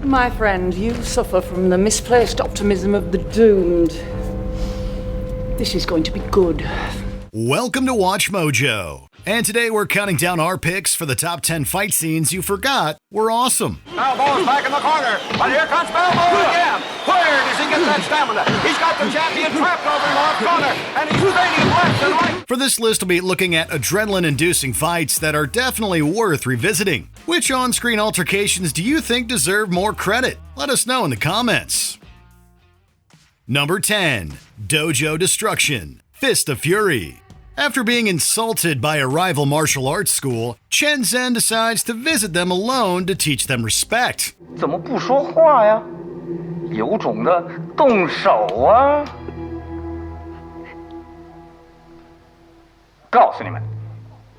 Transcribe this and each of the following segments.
My friend, you suffer from the misplaced optimism of the doomed. This is going to be good. Welcome to Watch Mojo. And today we're counting down our picks for the top 10 fight scenes you forgot were awesome. Balboa's back in the corner, but here comes Balboa again. Where does he get that stamina? He's got the champion trapped over in the left corner, and he's fading left and right. For this list, we'll be looking at adrenaline-inducing fights that are definitely worth revisiting. Which on-screen altercations do you think deserve more credit? Let us know in the comments. Number 10. Dojo Destruction. Fist of Fury. After being insulted by a rival martial arts school, Chen Zhen decides to visit them alone to teach them respect. 怎么不说话呀？有种的动手啊！告诉你们，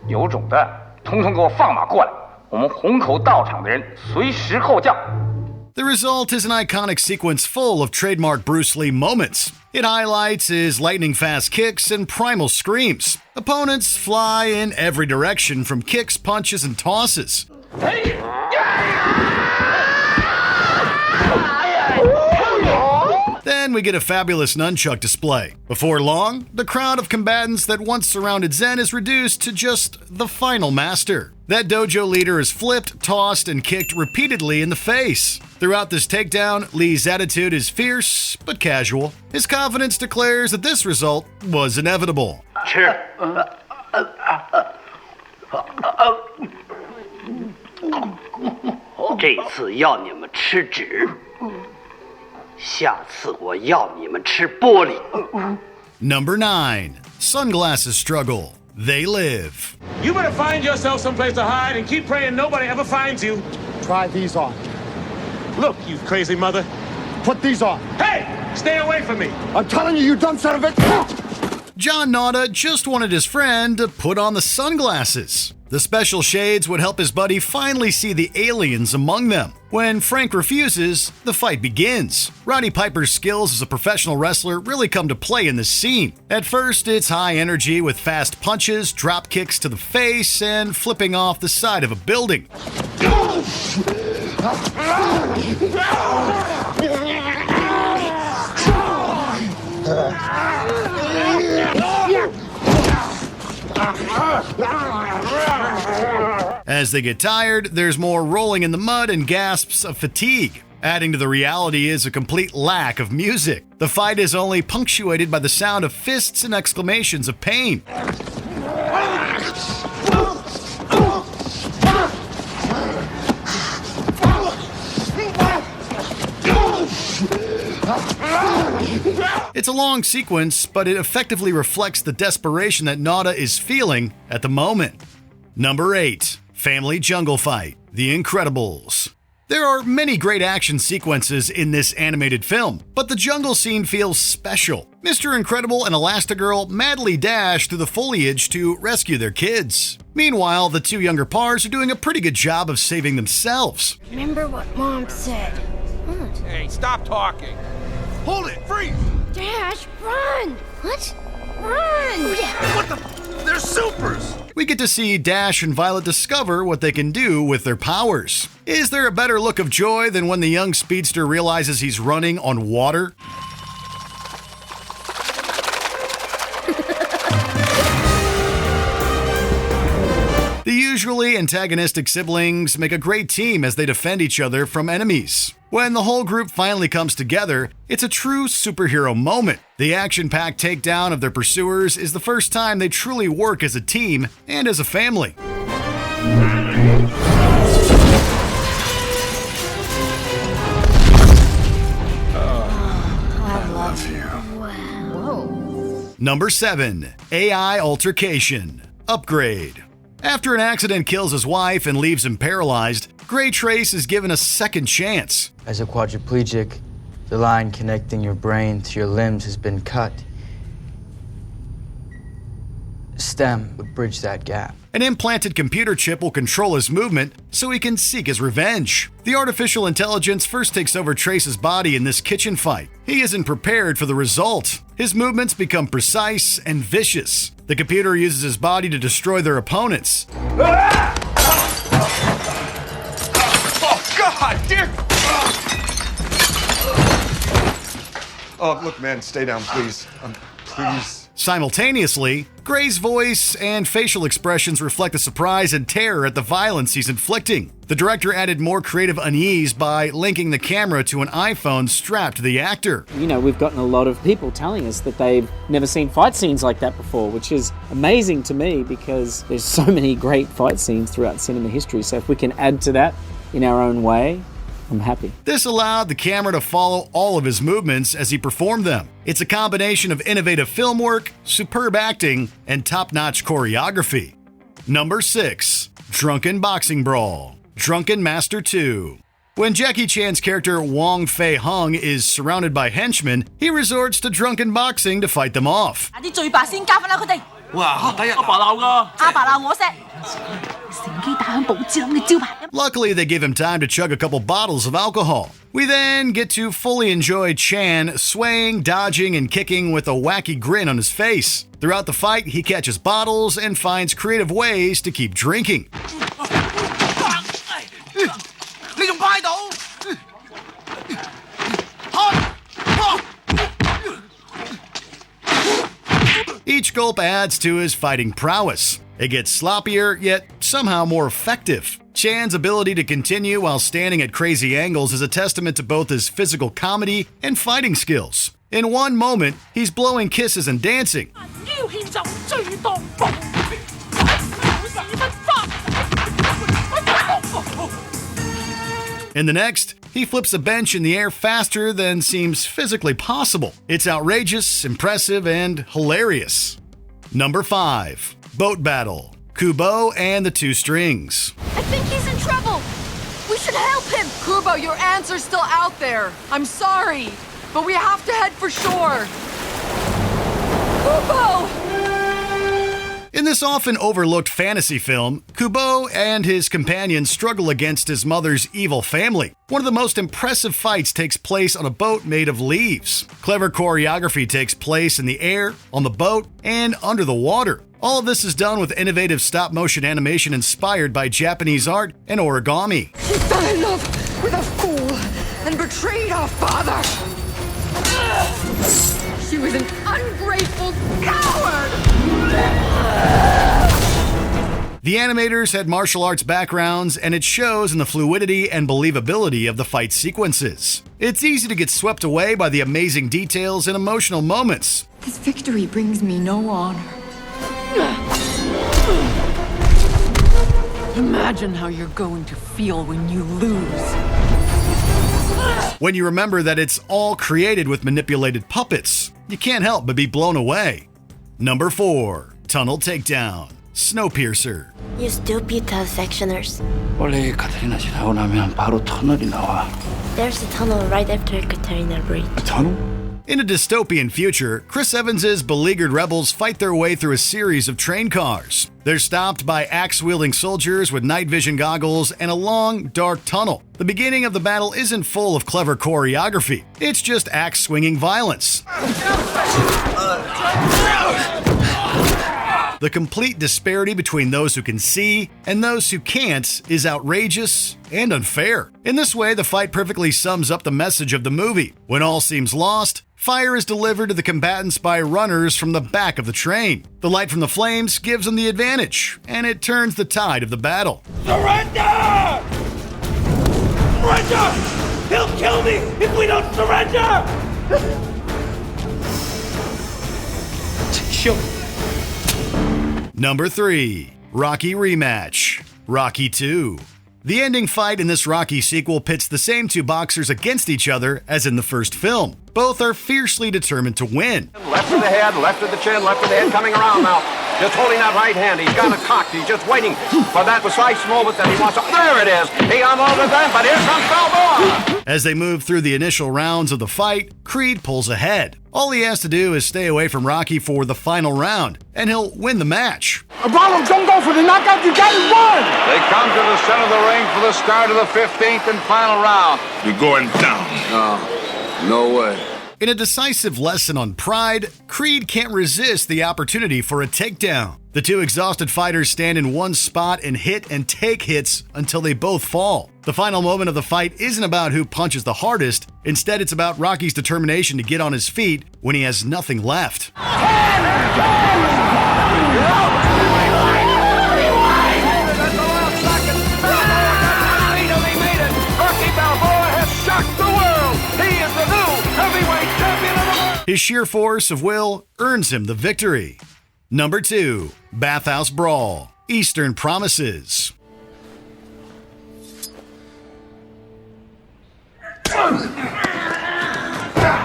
有种的，统统给我放马过来！我们虹口道场的人随时候叫。 The result is an iconic sequence full of trademark Bruce Lee moments. It highlights his lightning-fast kicks and primal screams. Opponents fly in every direction from kicks, punches, and tosses. Then we get a fabulous nunchuck display. Before long, the crowd of combatants that once surrounded Zen is reduced to just the final master. That dojo leader is flipped, tossed, and kicked repeatedly in the face. Throughout this takedown, Lee's attitude is fierce but casual. His confidence declares that this result was inevitable. 吃。这次要你们吃纸，下次我要你们吃玻璃。 Number 9. Sunglasses Struggle. They live. You better find yourself someplace to hide and keep praying nobody ever finds you. Try these on. Look, you crazy mother. Put these on. Hey, stay away from me. I'm telling you, you dumb son of a... John Nauta just wanted his friend to put on the sunglasses. The special shades would help his buddy finally see the aliens among them. When Frank refuses, the fight begins. Roddy Piper's skills as a professional wrestler really come to play in this scene. At first, it's high energy with fast punches, drop kicks to the face, and flipping off the side of a building. As they get tired, there's more rolling in the mud and gasps of fatigue. Adding to the reality is a complete lack of music. The fight is only punctuated by the sound of fists and exclamations of pain. It's a long sequence, but it effectively reflects the desperation that Nauta is feeling at the moment. Number 8. Family Jungle Fight. The Incredibles. There are many great action sequences in this animated film, but the jungle scene feels special. Mr. Incredible and Elastigirl madly dash through the foliage to rescue their kids. Meanwhile, the two younger pars are doing a pretty good job of saving themselves. Remember what Mom said. What? Hey, stop talking. Hold it, freeze! Dash, run! What? Run! Oh, yeah. What the? They're supers! We get to see Dash and Violet discover what they can do with their powers. Is there a better look of joy than when the young speedster realizes he's running on water? The usually antagonistic siblings make a great team as they defend each other from enemies. When the whole group finally comes together, it's a true superhero moment. The action-packed takedown of their pursuers is the first time they truly work as a team and as a family. I love you. Wow. Whoa. Number 7. AI Altercation. Upgrade. After an accident kills his wife and leaves him paralyzed, Gray Trace is given a second chance. As a quadriplegic, the line connecting your brain to your limbs has been cut. STEM would bridge that gap. An implanted computer chip will control his movement so he can seek his revenge. The artificial intelligence first takes over Trace's body in this kitchen fight. He isn't prepared for the result. His movements become precise and vicious. The computer uses his body to destroy their opponents. Oh, God, dear! Oh, look, man, stay down, please. Please. Simultaneously, Gray's voice and facial expressions reflect the surprise and terror at the violence he's inflicting. The director added more creative unease by linking the camera to an iPhone strapped to the actor. You know, we've gotten a lot of people telling us that they've never seen fight scenes like that before, which is amazing to me because there's so many great fight scenes throughout cinema history. So if we can add to that in our own way, I'm happy. This allowed the camera to follow all of his movements as he performed them. It's a combination of innovative film work, superb acting, and top-notch choreography. Number 6. Drunken Boxing Brawl. Drunken Master 2. When Jackie Chan's character Wong Fei Hung is surrounded by henchmen, he resorts to drunken boxing to fight them off. Luckily, they give him time to chug a couple bottles of alcohol. We then get to fully enjoy Chan swaying, dodging, and kicking with a wacky grin on his face. Throughout the fight, he catches bottles and finds creative ways to keep drinking. Each gulp adds to his fighting prowess. It gets sloppier, yet somehow more effective. Chan's ability to continue while standing at crazy angles is a testament to both his physical comedy and fighting skills. In one moment, he's blowing kisses and dancing. In the next, he flips a bench in the air faster than seems physically possible. It's outrageous, impressive, and hilarious. Number 5. Boat Battle. Kubo and the Two Strings. I think he's in trouble. We should help him. Kubo, your answer's still out there. I'm sorry, but we have to head for shore. Kubo! In this often overlooked fantasy film, Kubo and his companions struggle against his mother's evil family. One of the most impressive fights takes place on a boat made of leaves. Clever choreography takes place in the air, on the boat, and under the water. All of this is done with innovative stop-motion animation inspired by Japanese art and origami. She fell in love with a fool and betrayed our father. She was an ungrateful coward! The animators had martial arts backgrounds, and it shows in the fluidity and believability of the fight sequences. It's easy to get swept away by the amazing details and emotional moments. This victory brings me no honor. Imagine how you're going to feel when you lose. When you remember that it's all created with manipulated puppets, you can't help but be blown away. Number 4. Tunnel Takedown. Snowpiercer. You stupid sectioners. 원래 카타리나 지나고 나면 바로 터널이 나와. There's a tunnel right after Katarina Bridge. A tunnel? In a dystopian future, Chris Evans' beleaguered rebels fight their way through a series of train cars. They're stopped by axe-wielding soldiers with night vision goggles and a long, dark tunnel. The beginning of the battle isn't full of clever choreography. It's just axe-swinging violence. The complete disparity between those who can see and those who can't is outrageous and unfair. In this way, the fight perfectly sums up the message of the movie. When all seems lost, fire is delivered to the combatants by runners from the back of the train. The light from the flames gives them the advantage, and it turns the tide of the battle. Surrender! Surrender! He'll kill me if we don't surrender! Show. Number 3. Rocky Rematch. Rocky 2. The ending fight in this Rocky sequel pits the same two boxers against each other as in the first film. Both are fiercely determined to win. Left of the head, left of the chin, left of the head, coming around now. Just holding that right hand. He's got it cocked. He's just waiting for that precise moment that he wants to... There it is. He unloaded that, but here comes Balboa. As they move through the initial rounds of the fight, Creed pulls ahead. All he has to do is stay away from Rocky for the final round, and he'll win the match. Ronald, don't go for the knockout. You got it won. They come to the center of the ring for the start of the 15th and final round. You're going down. No way. In a decisive lesson on pride, Creed can't resist the opportunity for a takedown. The two exhausted fighters stand in one spot and hit and take hits until they both fall. The final moment of the fight isn't about who punches the hardest. Instead, it's about Rocky's determination to get on his feet when he has nothing left. His sheer force of will earns him the victory. Number 2. Bathhouse Brawl. Eastern Promises.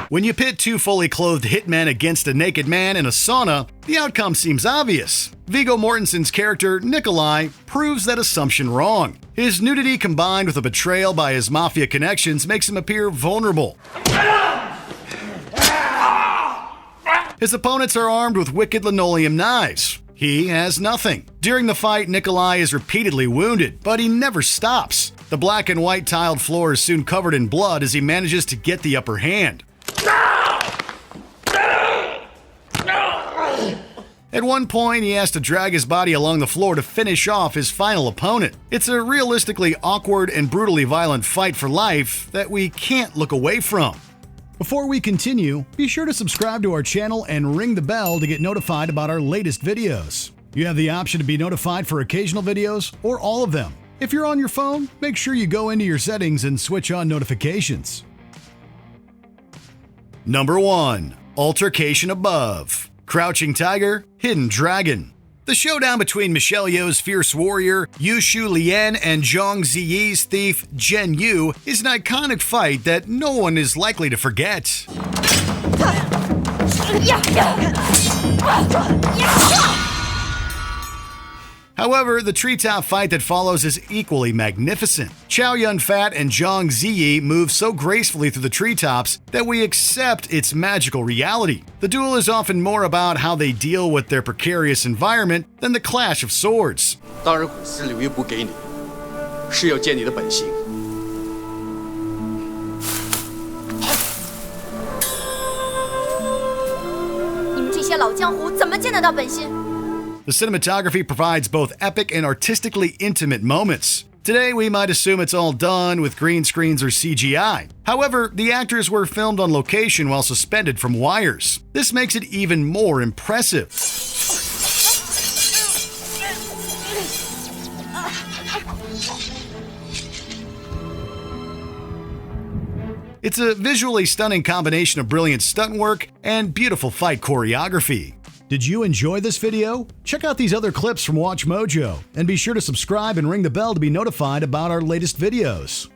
When you pit two fully clothed hitmen against a naked man in a sauna, the outcome seems obvious. Viggo Mortensen's character, Nikolai, proves that assumption wrong. His nudity combined with a betrayal by his mafia connections makes him appear vulnerable. His opponents are armed with wicked linoleum knives. He has nothing. During the fight, Nikolai is repeatedly wounded, but he never stops. The black and white tiled floor is soon covered in blood as he manages to get the upper hand. At one point, he has to drag his body along the floor to finish off his final opponent. It's a realistically awkward and brutally violent fight for life that we can't look away from. Before we continue, be sure to subscribe to our channel and ring the bell to get notified about our latest videos. You have the option to be notified for occasional videos or all of them. If you're on your phone, make sure you go into your settings and switch on notifications. Number 1. Altercation Above. Crouching Tiger, Hidden Dragon. The showdown between Michelle Yeoh's fierce warrior, Yushu Lian, and Zhang Ziyi's thief, Zhen Yu, is an iconic fight that no one is likely to forget. However, the treetop fight that follows is equally magnificent. Chow Yun-fat and Zhang Ziyi move so gracefully through the treetops that we accept its magical reality. The duel is often more about how they deal with their precarious environment than the clash of swords. 当然，是刘烨不给你，是要见你的本性。你们这些老江湖怎么见得到本心？ The cinematography provides both epic and artistically intimate moments. Today, we might assume it's all done with green screens or CGI. However, the actors were filmed on location while suspended from wires. This makes it even more impressive. It's a visually stunning combination of brilliant stunt work and beautiful fight choreography. Did you enjoy this video? Check out these other clips from WatchMojo, and be sure to subscribe and ring the bell to be notified about our latest videos.